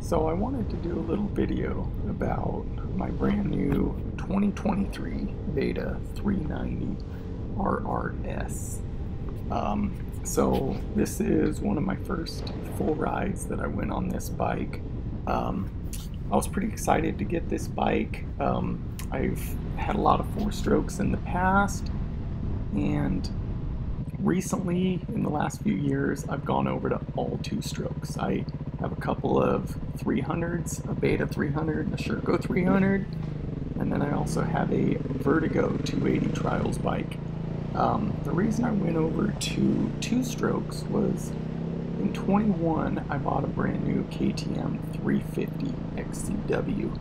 So I wanted to do a little video about my brand new 2023 Beta 390 RRS. So this is one of my first full rides that I went on this bike. I was pretty excited to get this bike. I've had a lot of four-strokes in the past, and recently, in the last few years, I've gone over to all two-strokes. I have a couple of 300s, a Beta 300 and a Sherco 300, and then I also have a Vertigo 280 Trials bike. The reason I went over to two-strokes was in 21 I bought a brand new KTM 350 XCW,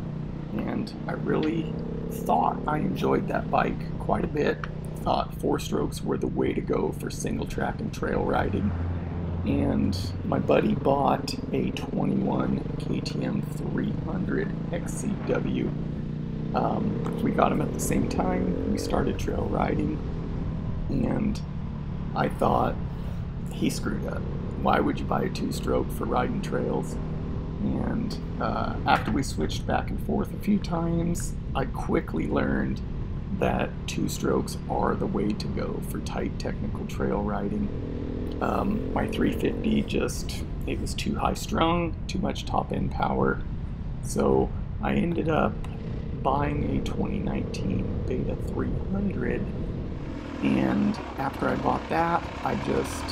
and I really thought I enjoyed that bike quite a bit. Thought four-strokes were the way to go for single track and trail riding, and my buddy bought a 21 KTM 300 XCW. We got him at the same time. We started trail riding, and I thought, he screwed up. Why would you buy a two-stroke for riding trails? And after we switched back and forth a few times, I quickly learned that two-strokes are the way to go for tight technical trail riding. My 350 it was too high strung, too much top end power, so I ended up buying a 2019 Beta 300, and after I bought that, I just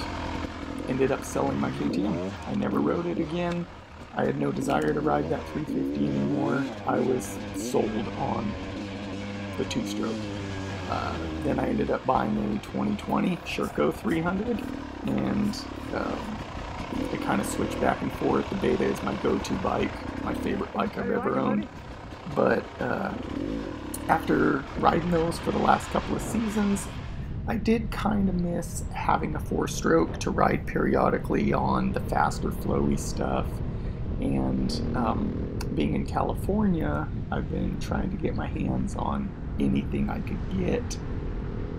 ended up selling my KTM. I never rode it again. I had no desire to ride that 350 anymore. I was sold on the two-stroke. Then I ended up buying a 2020 Sherco 300, and I kind of switched back and forth. The Beta is my go-to bike, my favorite bike I've ever owned. But after riding those for the last couple of seasons, I did kind of miss having a four-stroke to ride periodically on the faster, flowy stuff. And being in California, I've been trying to get my hands on anything I could get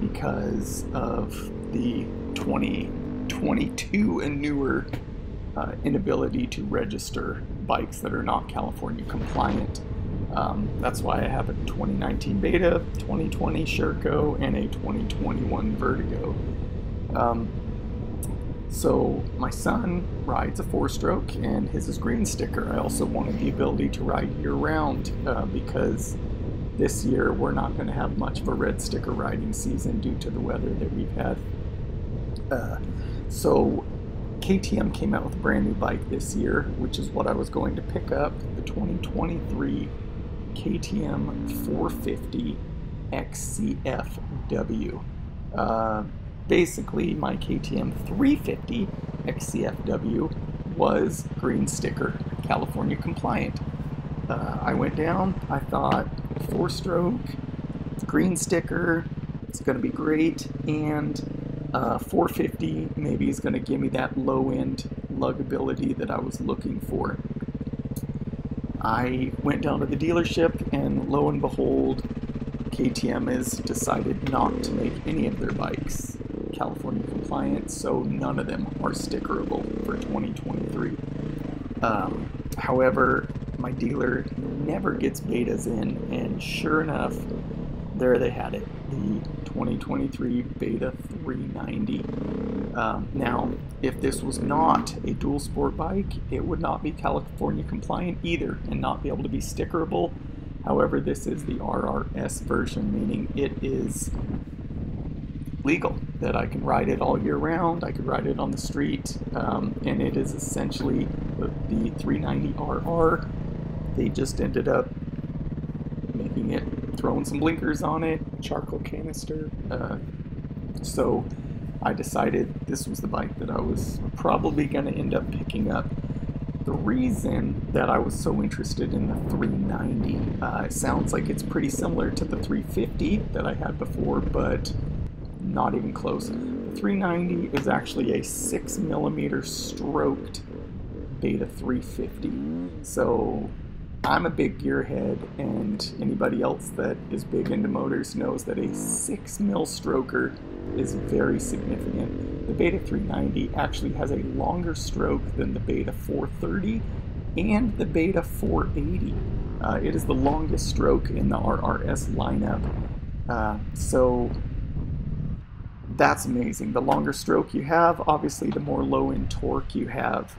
because of the 2022 and newer inability to register bikes that are not California compliant. That's why I have a 2019 Beta, 2020 Sherco, and a 2021 Vertigo. So my son rides a four-stroke, and his is green sticker. I also wanted the ability to ride year-round because this year we're not going to have much of a red sticker riding season due to the weather that we've had. So KTM came out with a brand new bike this year, which is what I was going to pick up, the 2023 KTM 450 XCFW. Basically, my KTM 350 XCFW was green sticker, California compliant. I went down, I thought, four-stroke, green sticker, it's going to be great, and 450 maybe is going to give me that low-end luggability that I was looking for. I went down to the dealership, and lo and behold, KTM has decided not to make any of their bikes California compliant, so none of them are stickerable for 2023. However, my dealer never gets betas in, and sure enough, there they had it, the 2023 Beta 390. Now, if this was not a dual sport bike, it would not be California compliant either and not be able to be stickerable. However, this is the RRS version, meaning it is legal, that I can ride it all year round, I could ride it on the street, and it is essentially the 390RR. They just ended up making it, throwing some blinkers on it, charcoal canister, so I decided this was the bike that I was probably going to end up picking up. The reason that I was so interested in the 390, it sounds like it's pretty similar to the 350 that I had before, but not even close. The 390 is actually a 6mm stroked Beta 350. So I'm a big gearhead, and anybody else that is big into motors knows that a 6mm stroker is very significant. The Beta 390 actually has a longer stroke than the Beta 430, and the Beta 480. It is the longest stroke in the RRS lineup. So that's amazing. The longer stroke you have, obviously the more low-end torque you have.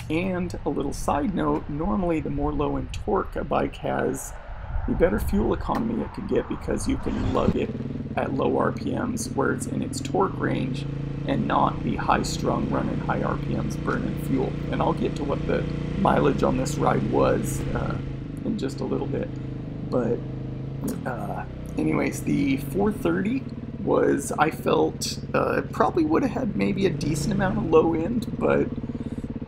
And a little side note, normally the more low-end torque a bike has, the better fuel economy it could get, because you can lug it at low RPMs where it's in its torque range and not be high-strung running high RPMs burning fuel. And I'll get to what the mileage on this ride was in just a little bit. But anyways, the 430 was, I felt, probably would have had maybe a decent amount of low end, but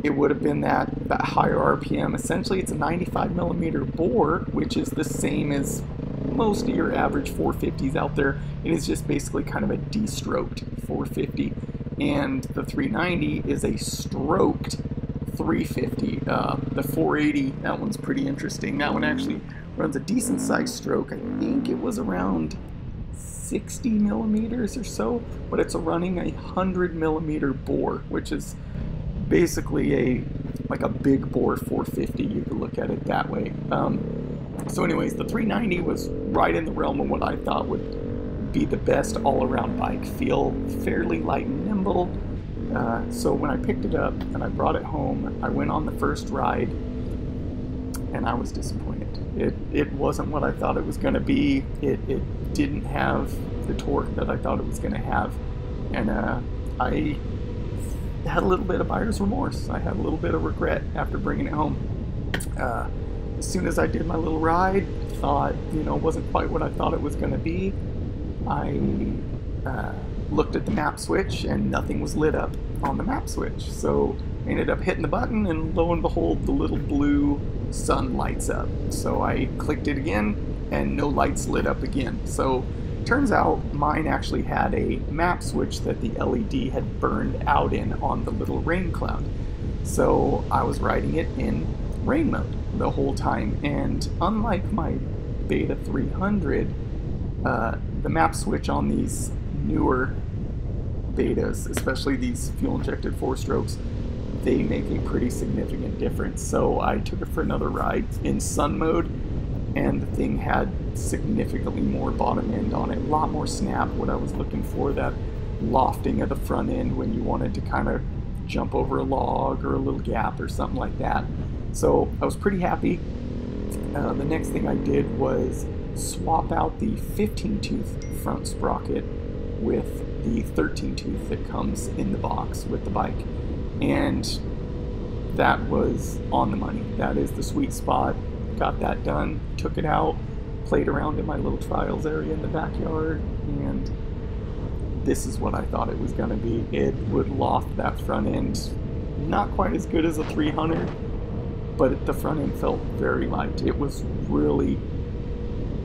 it would have been that higher RPM. Essentially, it's a 95 millimeter bore, which is the same as most of your average 450s out there. It is just basically kind of a de-stroked 450. And the 390 is a stroked 350. The 480, that one's pretty interesting. That one actually runs a decent sized stroke. I think it was around 60 millimeters or so, but it's running a 100 millimeter bore, which is basically like a big bore 450. You could look at it that way. So anyways, the 390 was right in the realm of what I thought would be the best all-around bike. Feel fairly light and nimble. So when I picked it up and I brought it home, I went on the first ride and I was disappointed. It wasn't what I thought it was going to be. It didn't have the torque that I thought it was going to have. And I had a little bit of buyer's remorse. I had a little bit of regret after bringing it home. As soon as I did my little ride, thought, you know, it wasn't quite what I thought it was going to be. I looked at the map switch and nothing was lit up on the map switch. So I ended up hitting the button and lo and behold, the little blue sun lights up. So I clicked it again and no lights lit up again. So turns out mine actually had a map switch that the LED had burned out in on the little rain cloud. So I was riding it in rain mode the whole time, and unlike my Beta 300, the map switch on these newer Betas, especially these fuel-injected 4-strokes, they make a pretty significant difference. So I took it for another ride in sun mode, and the thing had significantly more bottom end on it, a lot more snap, what I was looking for, that lofting of the front end when you wanted to kind of jump over a log or a little gap or something like that. So I was pretty happy. The next thing I did was swap out the 15-tooth front sprocket with the 13-tooth that comes in the box with the bike, and that was on the money. That is the sweet spot. Got that done, took it out, played around in my little trials area in the backyard, and this is what I thought it was going to be. It would loft that front end, not quite as good as a 300, but the front end felt very light. It was really,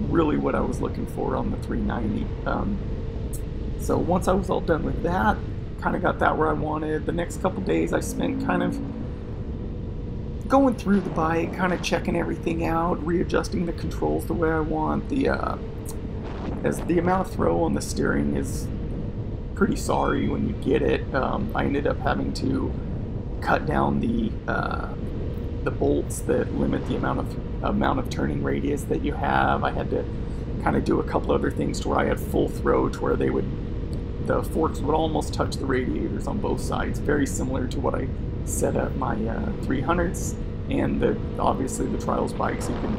really what I was looking for on the 390. So once I was all done with that, kind of got that where I wanted. The next couple days I spent kind of going through the bike, kind of checking everything out, readjusting the controls the way I want. As the amount of throw on the steering is pretty sorry when you get it. I ended up having to cut down the bolts that limit the amount of turning radius that you have. I had to kind of do a couple other things to where I had full throw, to where the forks would almost touch the radiators on both sides, very similar to what I set up my 300s, and obviously the trials bikes, you can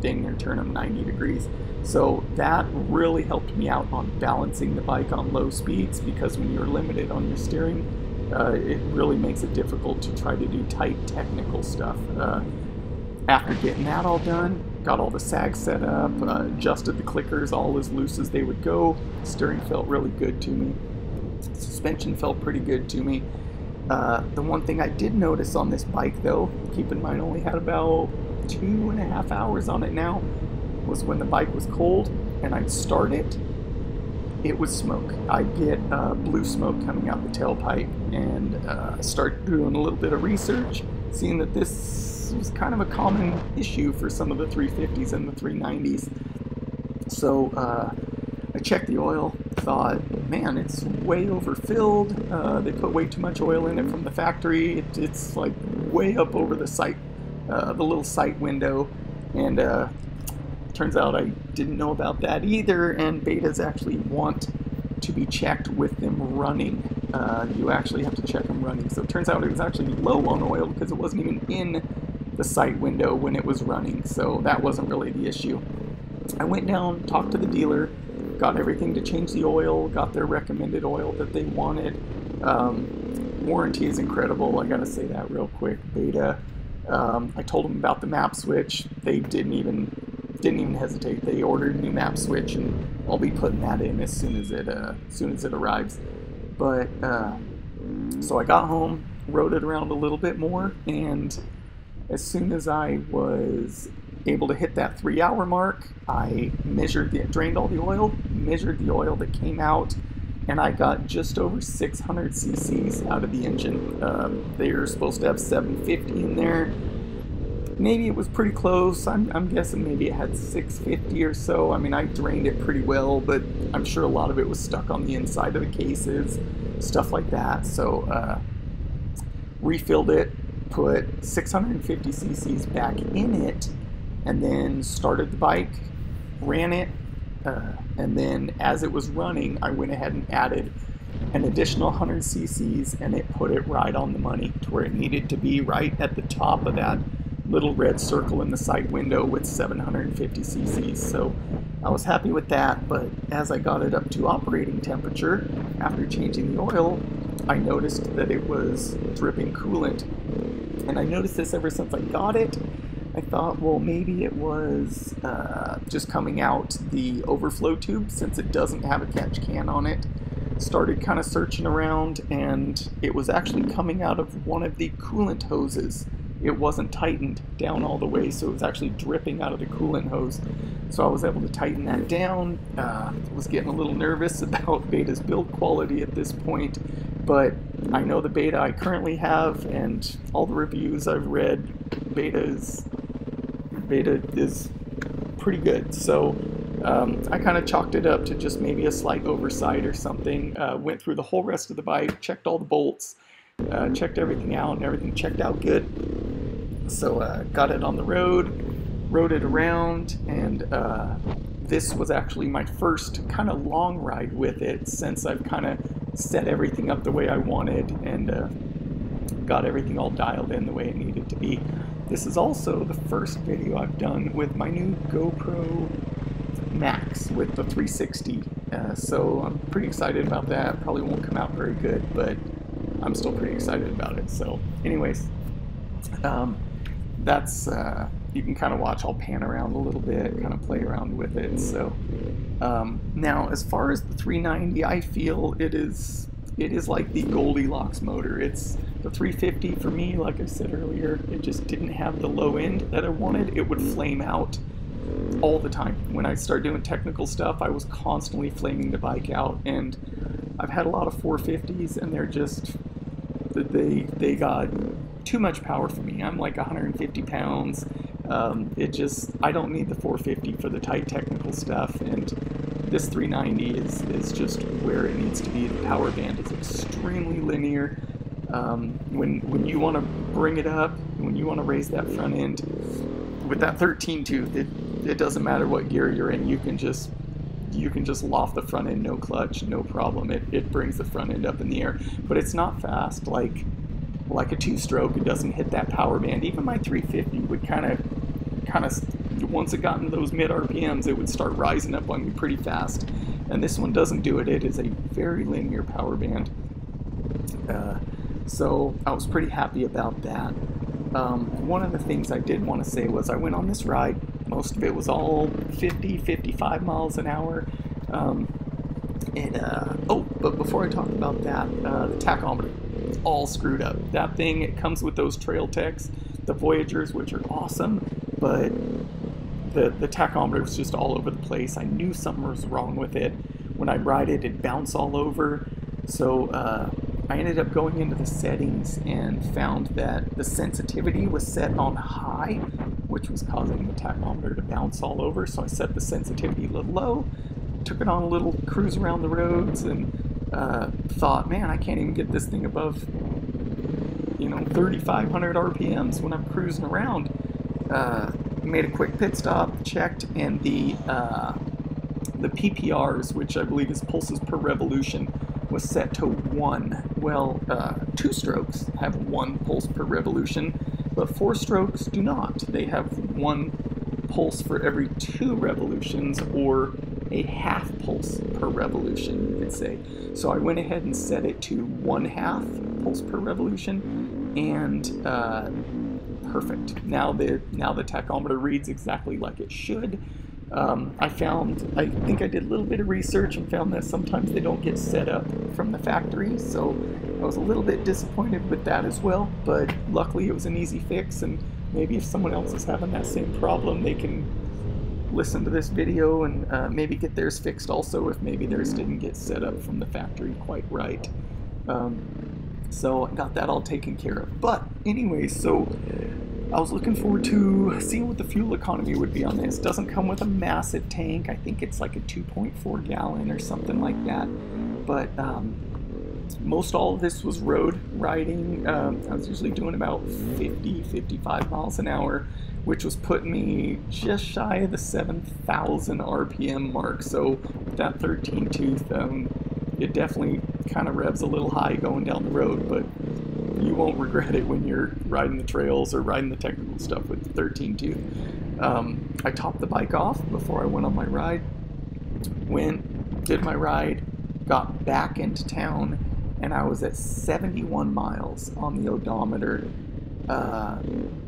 dang near turn them 90 degrees. So that really helped me out on balancing the bike on low speeds, because when you're limited on your steering, it really makes it difficult to try to do tight technical stuff. After getting that all done, got all the sags set up, adjusted the clickers all as loose as they would go. Steering felt really good to me. Suspension felt pretty good to me. The one thing I did notice on this bike, though, keep in mind I only had about 2.5 hours on it now, was when the bike was cold and I'd start it, it would smoke. I'd get blue smoke coming out the tailpipe, and start doing a little bit of research, seeing that this was kind of a common issue for some of the 350s and the 390s. So I checked the oil, thought, man, it's way overfilled. They put way too much oil in it from the factory. It's like way up over the the little sight window, and turns out I didn't know about that either, and betas actually want to be checked with them running. You actually have to check them running. So it turns out it was actually low on oil because it wasn't even in the sight window when it was running, so that wasn't really the issue. I went down, talked to the dealer, got everything to change the oil, got their recommended oil that they wanted. Warranty is incredible, I gotta say that real quick. Beta, I told them about the map switch. They didn't even hesitate. They ordered a new map switch, and I'll be putting that in as soon as it arrives. But so I got home, rode it around a little bit more, and as soon as I was able to hit that 3-hour mark, I drained all the oil, measured the oil that came out, and I got just over 600 cc's out of the engine. They're supposed to have 750 in there. Maybe it was pretty close. I'm guessing maybe it had 650 or so. I mean, I drained it pretty well, but I'm sure a lot of it was stuck on the inside of the cases, stuff like that. So refilled it, put 650 cc's back in it, and then started the bike, ran it, and then as it was running, I went ahead and added an additional 100 cc's, and it put it right on the money to where it needed to be, right at the top of that little red circle in the sight window with 750 cc's. So I was happy with that, but as I got it up to operating temperature, after changing the oil, I noticed that it was dripping coolant. And I noticed this ever since I got it. I thought, well, maybe it was just coming out the overflow tube, since it doesn't have a catch can on it. Started kind of searching around, and it was actually coming out of one of the coolant hoses. It wasn't tightened down all the way, so it was actually dripping out of the coolant hose. So I was able to tighten that down. Was getting a little nervous about Beta's build quality at this point, but I know the Beta I currently have, and all the reviews I've read, Beta is pretty good. So I kind of chalked it up to just maybe a slight oversight or something. Went through the whole rest of the bike, checked all the bolts, checked everything out, and everything checked out good. So got it on the road, rode it around, and this was actually my first kind of long ride with it since I've kind of set everything up the way I wanted and got everything all dialed in the way it needed to be. This is also the first video I've done with my new GoPro Max with the 360, so I'm pretty excited about that. Probably won't come out very good, but I'm still pretty excited about it. So anyways, that's you can kind of watch. I'll pan around a little bit, kind of play around with it. So now as far as the 390, I feel it is like the Goldilocks motor. It's the 350 for me. Like I said earlier, it just didn't have the low end that I wanted. It would flame out all the time. When I start doing technical stuff, I was constantly flaming the bike out, and I've had a lot of 450s, and they're just, they got too much power for me. I'm like 150 pounds. I don't need the 450 for the tight technical stuff, and this 390 is just where it needs to be. The power band is extremely linear. When you want to bring it up, when you want to raise that front end, with that 13 tooth, it doesn't matter what gear you're in. You can just loft the front end, no clutch, no problem. It brings the front end up in the air, but it's not fast like a two-stroke. It doesn't hit that power band. Even my 350 would kind of once it got into those mid RPMs, it would start rising up on me pretty fast. And this one doesn't do it. It is a very linear power band. So I was pretty happy about that. One of the things I did want to say was I went on this ride. Most of it was all 50, 55 miles an hour. But before I talk about that, the tachometer, all screwed up. That thing, it comes with those Trail Techs, the Voyagers, which are awesome, but the tachometer was just all over the place. I knew something was wrong with it. When I'd ride it, it'd bounce all over. So I ended up going into the settings and found that the sensitivity was set on high, which was causing the tachometer to bounce all over. So I set the sensitivity a little low, took it on a little cruise around the roads, and thought, man, I can't even get this thing above, you know, 3,500 RPMs when I'm cruising around. Made a quick pit stop, checked, and the PPRs, which I believe is pulses per revolution, was set to 1. Well, 2 strokes have 1 pulse per revolution, but 4 strokes do not. They have 1 pulse for every 2 revolutions, or a half pulse per revolution, you could say. So I went ahead and set it to 1/2 pulse per revolution, and perfect. Now the tachometer reads exactly like it should. I think I did a little bit of research and found that sometimes they don't get set up from the factory, so I was a little bit disappointed with that as well, but luckily it was an easy fix, and maybe if someone else is having that same problem, they can listen to this video and maybe get theirs fixed also, if maybe theirs didn't get set up from the factory quite right. So I got that all taken care of. But anyway, so I was looking forward to seeing what the fuel economy would be on this. It doesn't come with a massive tank. I think it's like a 2.4 gallon or something like that. But most all of this was road riding. I was usually doing about 50, 55 miles an hour, which was putting me just shy of the 7,000 RPM mark. So with that 13 tooth, it definitely kind of revs a little high going down the road, but you won't regret it when you're riding the trails or riding the technical stuff with the 13 tooth. I topped the bike off before I went on my ride, did my ride, got back into town, and I was at 71 miles on the odometer.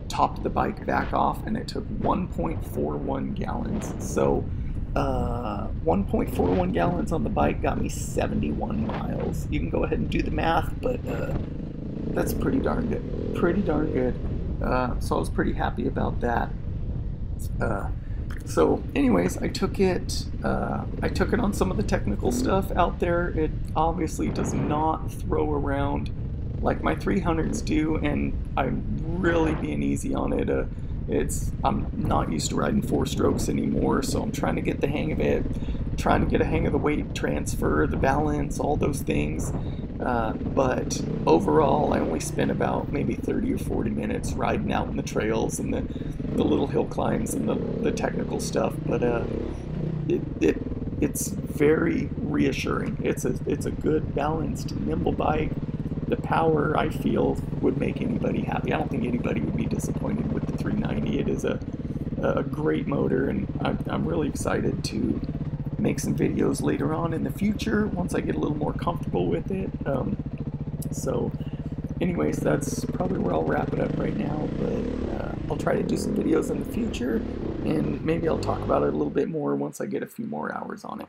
Topped the bike back off, and it took 1.41 gallons. So 1.41 gallons on the bike got me 71 miles. You can go ahead and do the math, but that's pretty darn good. Pretty darn good. So I was pretty happy about that. So anyways, I took it on some of the technical stuff out there. It obviously does not throw around like my 300s do, and I'm really being easy on it. I'm not used to riding 4 strokes anymore, so I'm trying to get the hang of it, trying to get a hang of the weight transfer, the balance, all those things. But overall, I only spent about maybe 30 or 40 minutes riding out in the trails and the little hill climbs and the technical stuff. But it's very reassuring. It's a good, balanced, nimble bike. The power, I feel, would make anybody happy. I don't think anybody would be disappointed with the 390. It is a great motor, and I'm really excited to make some videos later on in the future once I get a little more comfortable with it. So anyways, that's probably where I'll wrap it up right now, but I'll try to do some videos in the future, and maybe I'll talk about it a little bit more once I get a few more hours on it.